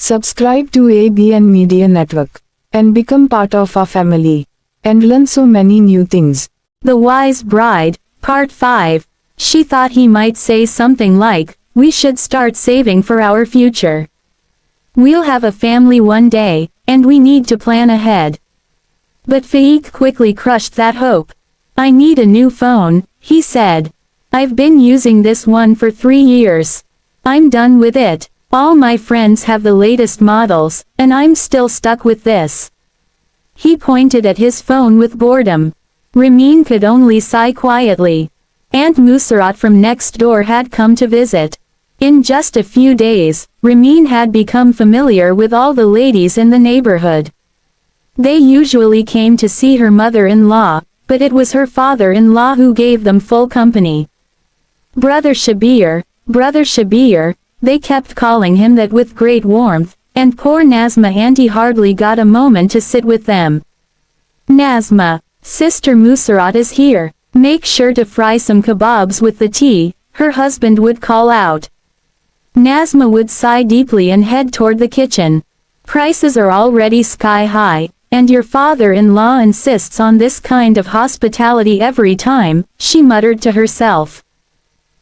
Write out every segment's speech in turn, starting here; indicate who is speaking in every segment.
Speaker 1: Subscribe to ABN Media Network and become part of our family and learn so many new things.
Speaker 2: The Wise Bride, Part 5. She thought he might say something like, "We should start saving for our future. We'll have a family one day, and we need to plan ahead." But Faik quickly crushed that hope. "I need a new phone," he said. "I've been using this one for 3 years. I'm done with it. All my friends have the latest models, and I'm still stuck with this." He pointed at his phone with boredom. Rameen could only sigh quietly. Aunt Musarat from next door had come to visit. In just a few days, Rameen had become familiar with all the ladies in the neighborhood. They usually came to see her mother-in-law, but it was her father-in-law who gave them full company. Brother Shabir, they kept calling him that with great warmth, and poor Nazma auntie hardly got a moment to sit with them. "Nazma, Sister Musarat is here. Make sure to fry some kebabs with the tea," her husband would call out. Nazma would sigh deeply and head toward the kitchen. "Prices are already sky high, and your father-in-law insists on this kind of hospitality every time," she muttered to herself.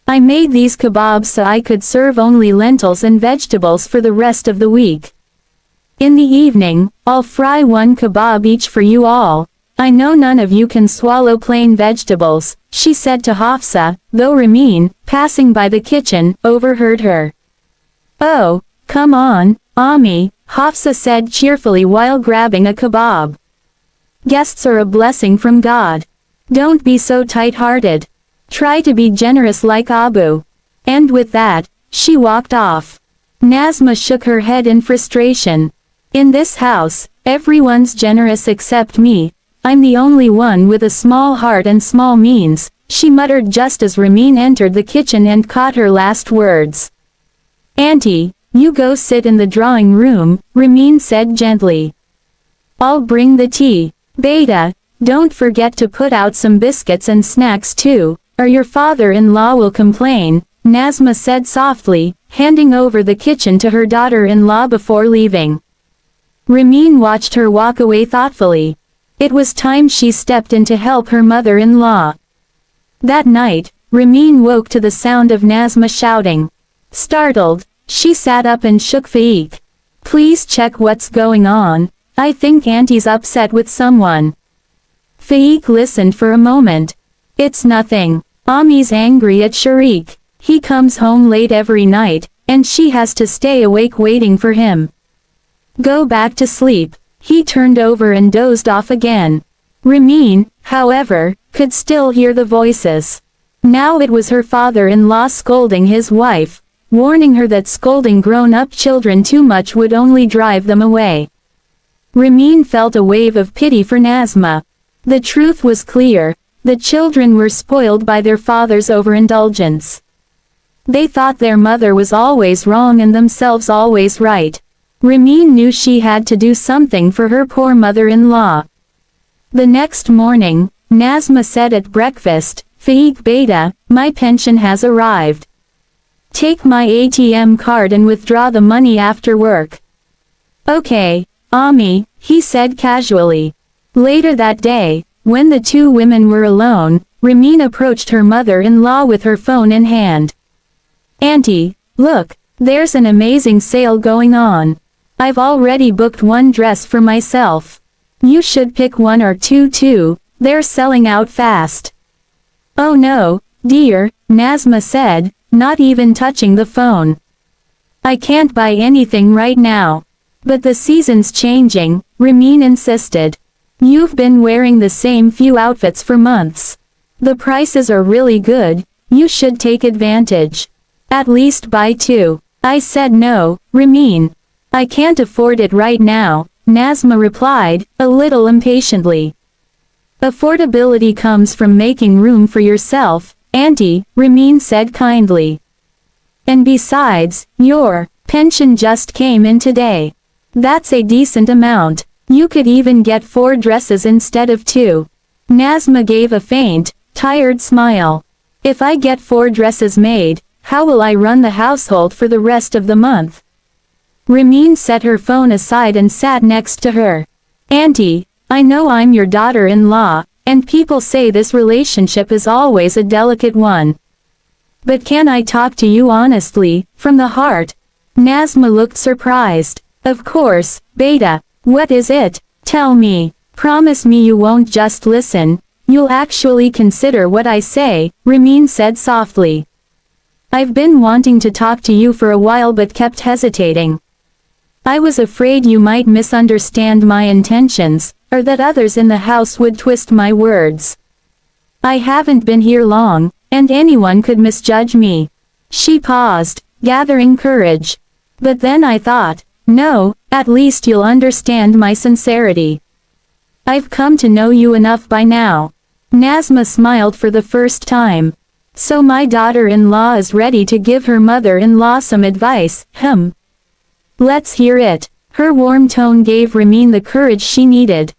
Speaker 2: "I made these kebabs so I could serve only lentils and vegetables for the rest of the week. In the evening, I'll fry 1 kebab each for you all. I know none of you can swallow plain vegetables," she said to Hafsa, though Rameen, passing by the kitchen, overheard her. "Oh, come on, Ami," Hafsa said cheerfully while grabbing a kebab. "Guests are a blessing from God. Don't be so tight-hearted. Try to be generous like Abu." And with that, she walked off. Nazma shook her head in frustration. "In this house, everyone's generous except me. I'm the only one with a small heart and small means," she muttered just as Rameen entered the kitchen and caught her last words. "Auntie, you go sit in the drawing room," Rameen said gently. "I'll bring the tea. Beta, don't forget to put out some biscuits and snacks too, or your father-in-law will complain," Nazma said softly, handing over the kitchen to her daughter-in-law before leaving. Rameen watched her walk away thoughtfully. It was time she stepped in to help her mother-in-law. That night, Rameen woke to the sound of Nazma shouting. Startled, she sat up and shook Faik. "Please check what's going on. I think Auntie's upset with someone." Faik listened for a moment. "It's nothing. Ami's angry at Sharik. He comes home late every night, and she has to stay awake waiting for him. Go back to sleep." He turned over and dozed off again. Rameen, however, could still hear the voices. Now it was her father-in-law scolding his wife, warning her that scolding grown-up children too much would only drive them away. Rameen felt a wave of pity for Nazma. The truth was clear. The children were spoiled by their father's overindulgence. They thought their mother was always wrong and themselves always right. Rameen knew she had to do something for her poor mother-in-law. The next morning, Nazma said at breakfast, "Faik Beta, my pension has arrived. Take my ATM card and withdraw the money after work." "Okay, Ami," he said casually. Later that day, when the two women were alone, Rameen approached her mother-in-law with her phone in hand. "Auntie, look, there's an amazing sale going on. I've already booked 1 dress for myself. You should pick 1 or 2 too, they're selling out fast." "Oh no, dear," Nazma said, not even touching the phone. "I can't buy anything right now." "But the season's changing," Rameen insisted. "You've been wearing the same few outfits for months. The prices are really good, you should take advantage. At least buy 2. "I said no, Rameen. I can't afford it right now," Nazma replied, a little impatiently. "Affordability comes from making room for yourself, Auntie," Rameen said kindly. "And besides, your pension just came in today. That's a decent amount. You could even get 4 dresses instead of 2. Nazma gave a faint, tired smile. "If I get 4 dresses made, how will I run the household for the rest of the month?" Rameen set her phone aside and sat next to her. Auntie, I know I'm your daughter-in-law, and people say this relationship is always a delicate one. But can I talk to you honestly, from the heart? Nazma looked surprised. Of course, Beta, what is it? Tell me. Promise me you won't just listen, you'll actually consider what I say, Rameen said softly. I've been wanting to talk to you for a while but kept hesitating. I was afraid you might misunderstand my intentions, or that others in the house would twist my words. I haven't been here long, and anyone could misjudge me. She paused, gathering courage. But then I thought, no, at least you'll understand my sincerity. I've come to know you enough by now. Nazma smiled for the first time. So my daughter-in-law is ready to give her mother-in-law some advice, Let's hear it. Her warm tone gave Rameen the courage she needed.